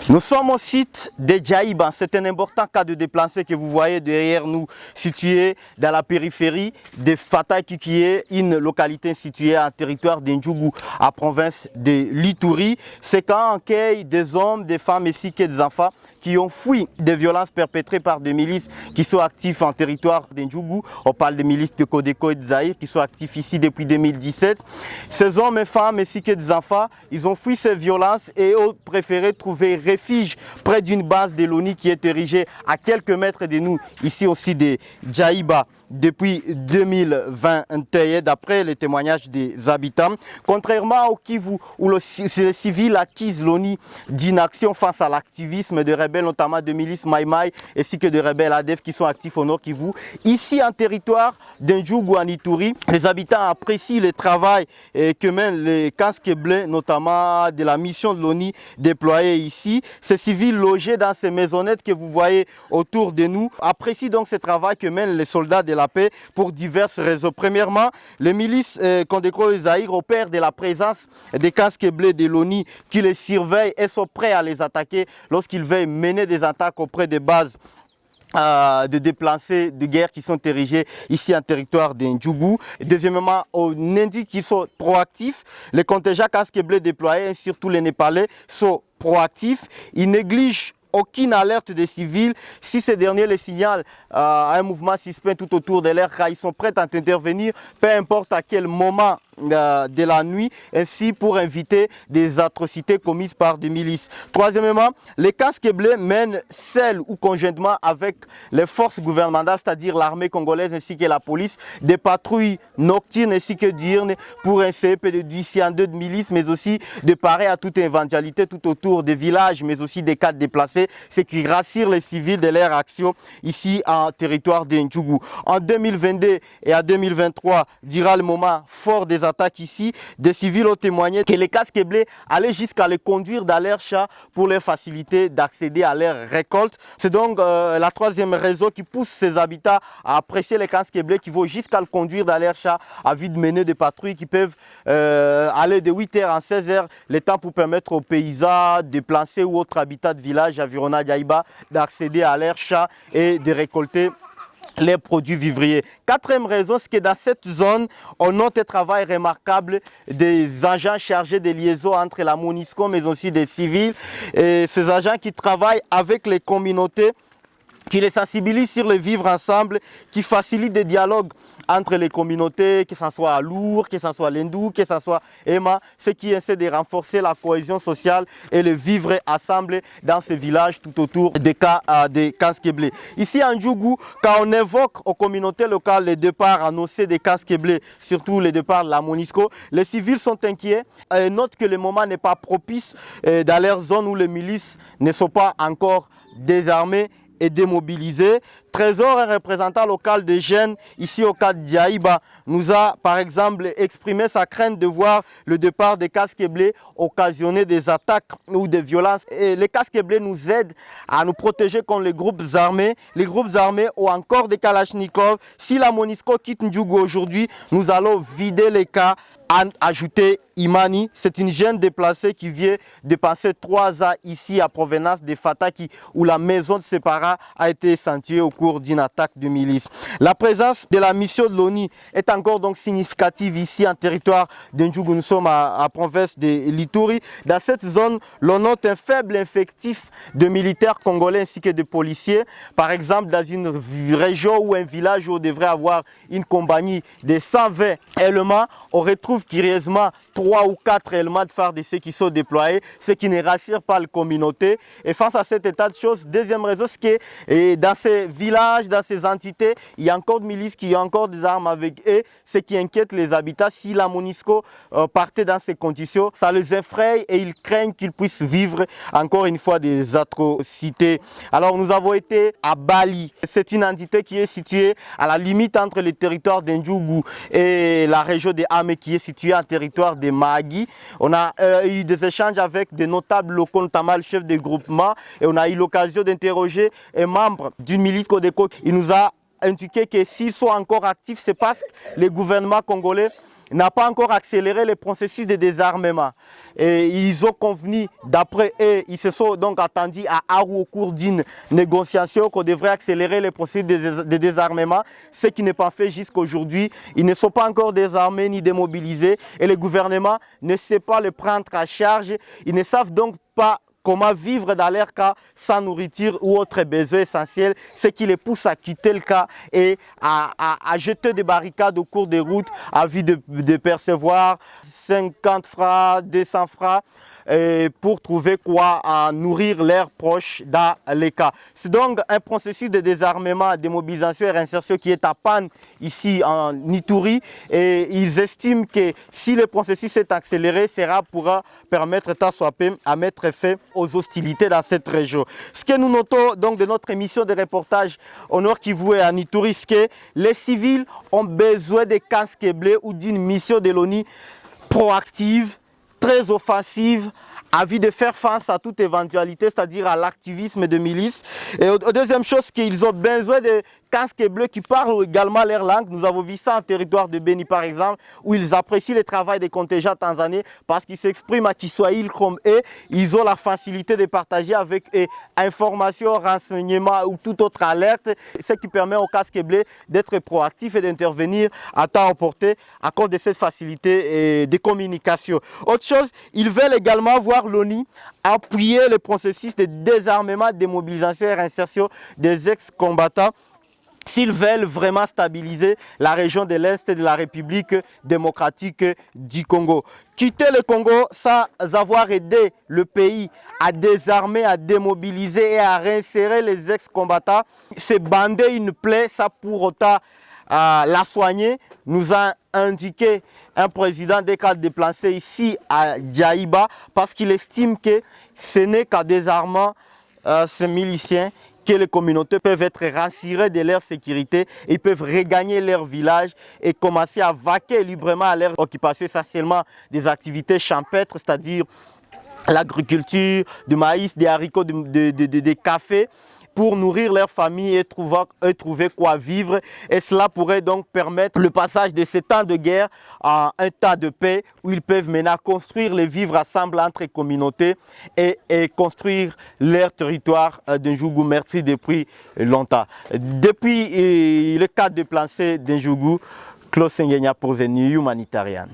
Nous sommes au site de Djaïba. C'est un important cas de déplacé que vous voyez derrière nous, situé dans la périphérie de Fata, qui est une localité située en territoire d'Indjougou, à province de l'Ituri. C'est quand on accueille des hommes, des femmes ainsi que des enfants qui ont fui des violences perpétrées par des milices qui sont actifs en territoire d'Indjougou. On parle des milices de Kodeko et de Zahir qui sont actifs ici depuis 2017. Ces hommes et femmes ainsi que des enfants, ils ont fui ces violences et ont préféré trouver refuge près d'une base de l'ONU qui est érigée à quelques mètres de nous, ici aussi de Djaïba, depuis 2021, d'après les témoignages des habitants. Contrairement au Kivu, où les civils accusent l'ONU d'inaction face à l'activisme de rebelles, notamment de milices Maïmaï, ainsi que de rebelles ADF qui sont actifs au nord Kivu, ici en territoire d'Indjougou en Ituri, les habitants apprécient le travail que mènent les casques bleus, notamment de la mission de l'ONU déployée ici. Ces civils logés dans ces maisonnettes que vous voyez autour de nous apprécient donc ce travail que mènent les soldats de la paix pour diverses raisons. Premièrement, les milices Kodeko et Zahir opèrent de la présence des casques bleus de l'ONU qui les surveillent et sont prêts à les attaquer lorsqu'ils veulent mener des attaques auprès des bases de déplacés de guerre qui sont érigés ici en territoire d'Indjougou. Deuxièmement, on indique qu'ils sont proactifs. Les contingents casques bleus déployés, et surtout les Népalais, sont proactifs. Ils négligent aucune alerte des civils. Si ces derniers les signalent à un mouvement suspect tout autour de leur cas, ils sont prêts à intervenir, peu importe à quel moment de la nuit, ainsi pour éviter des atrocités commises par des milices. Troisièmement, les casques bleus mènent seuls ou conjointement avec les forces gouvernementales, c'est-à-dire l'armée congolaise ainsi que la police, des patrouilles nocturnes ainsi que diurnes pour essayer de dissuader de milices, mais aussi de parer à toute éventualité tout autour des villages, mais aussi des cadres déplacés, ce qui rassure les civils de leur action ici en territoire d'Indjougou. En 2022 et en 2023, durant le moment fort des attaques ici, des civils ont témoigné que les casques bleus allaient jusqu'à les conduire dans leurs chats pour leur faciliter d'accéder à leur récolte. C'est donc la troisième raison qui pousse ces habitants à apprécier les casques bleus qui vont jusqu'à le conduire dans leurs chats à vue de mener des patrouilles qui peuvent aller de 8h à 16h, le temps pour permettre aux paysans, déplacés ou autres habitants de villages environnants d'Aïba d'accéder à leurs chats et de récolter les produits vivriers. Quatrième raison, c'est que dans cette zone, on note un travail remarquable des agents chargés des liaisons entre la MONUSCO mais aussi des civils. Et ces agents qui travaillent avec les communautés, qui les sensibilisent sur le vivre ensemble, qui facilitent des dialogues entre les communautés, que ce soit à Lour, que ce soit à Lendou, que ce soit Emma, ce qui essaie de renforcer la cohésion sociale et le vivre ensemble dans ce village tout autour des cas des casques bleus. Ici en Ndjougou, quand on évoque aux communautés locales les départs annoncés des casques bleus, surtout les départs de la MONUSCO, les civils sont inquiets et notent que le moment n'est pas propice dans leur zone où les milices ne sont pas encore désarmées et démobilisés. Trésor, un représentant local des jeunes ici au cadre d'Djaïba, nous a par exemple exprimé sa crainte de voir le départ des casques bleus occasionner des attaques ou des violences. Et les casques bleus nous aident à nous protéger contre les groupes armés. Les groupes armés ont encore des kalachnikovs. Si la MONUSCO quitte Ndjougou aujourd'hui, nous allons vider les cas. Ajouter Imani, c'est une jeune déplacée qui vient de passer 3 ans ici à provenance de Fataki, où la maison de ses parents a été incendiée au cours d'une attaque de milice. La présence de la mission de l'ONU est encore donc significative ici en territoire d'Ndjougou. Nous sommes à province de l'Ituri. Dans cette zone, l'on note un faible effectif de militaires congolais ainsi que de policiers. Par exemple, dans une région ou un village où on devrait avoir une compagnie de 120 éléments, on retrouve curieusement 3 ou 4 éléments de FARDC qui sont déployés, ce qui ne rassure pas la communauté. Et face à cet état de choses, deuxième raison, c'est que dans ces villages, dans ces entités, il y a encore des milices qui ont encore des armes avec eux, ce qui inquiète les habitants. Si la MONUSCO partait dans ces conditions, ça les effraie et ils craignent qu'ils puissent vivre encore une fois des atrocités. Alors nous avons été à Bali. C'est une entité qui est située à la limite entre le territoire d'Ndjougou et la région de Amé qui est située en territoire de Mahagi. On a eu des échanges avec des notables locaux, notamment le chef de groupement, et on a eu l'occasion d'interroger un membre d'une milice Kodeko. Il nous a indiqué que s'ils sont encore actifs, c'est parce que les gouvernements congolais n'a pas encore accéléré le processus de désarmement. Et ils ont convenu, d'après eux, ils se sont donc attendus à Arua au cours d'une négociation qu'on devrait accélérer le processus de désarmement, ce qui n'est pas fait jusqu'aujourd'hui. Ils ne sont pas encore désarmés ni démobilisés et le gouvernement ne sait pas le prendre à charge. Ils ne savent donc pas comment vivre dans leur cas sans nourriture ou autres besoins essentiels, ce qui les pousse à quitter le cas et à jeter des barricades au cours des routes à vue de percevoir 50 francs, 200 francs pour trouver quoi à nourrir leurs proches dans les cas. C'est donc un processus de désarmement, démobilisation et réinsertion qui est à panne ici en Ituri et ils estiment que si le processus est accéléré, cela pourra permettre tant soit peu à mettre fin aux hostilités dans cette région. Ce que nous notons donc de notre émission de reportage au Nord Kivu et en Ituri, c'est que les civils ont besoin de casques bleus ou d'une mission de l'ONU proactive, très offensive, à vue de faire face à toute éventualité, c'est-à-dire à l'activisme de milices. Et deuxième chose, qu'ils ont besoin de casques bleus qui parlent également leur langue. Nous avons vu ça en territoire de Beni par exemple, où ils apprécient le travail des contingents tanzaniens parce qu'ils s'expriment à Kiswahili comme eux. Ils ont la facilité de partager avec eux informations, renseignements ou toute autre alerte, ce qui permet aux casques bleus d'être proactifs et d'intervenir à temps opportun à cause de cette facilité de communication. Autre chose, ils veulent également voir l'ONU appuyer le processus de désarmement, démobilisation et réinsertion des ex-combattants s'ils veulent vraiment stabiliser la région de l'Est de la République démocratique du Congo. Quitter le Congo sans avoir aidé le pays à désarmer, à démobiliser et à réinsérer les ex-combattants, c'est bander une plaie, ça pour autant la soigner, nous a indiqué un président des cadres déplacés ici à Djaïba parce qu'il estime que ce n'est qu'en désarmant ces miliciens que les communautés peuvent être rassurées de leur sécurité, ils peuvent regagner leur village et commencer à vaquer librement à leur occupation, essentiellement des activités champêtres, c'est-à-dire l'agriculture, du maïs, des haricots, des cafés, pour nourrir leur famille et trouver quoi vivre. Et cela pourrait donc permettre le passage de ces temps de guerre à un temps de paix où ils peuvent maintenant construire les vivre ensemble entre communautés et construire leur territoire d'Njougou Merci depuis longtemps. Depuis le cadre de plancher d'Njougou, Claude Sengenya pour The New Humanitarian.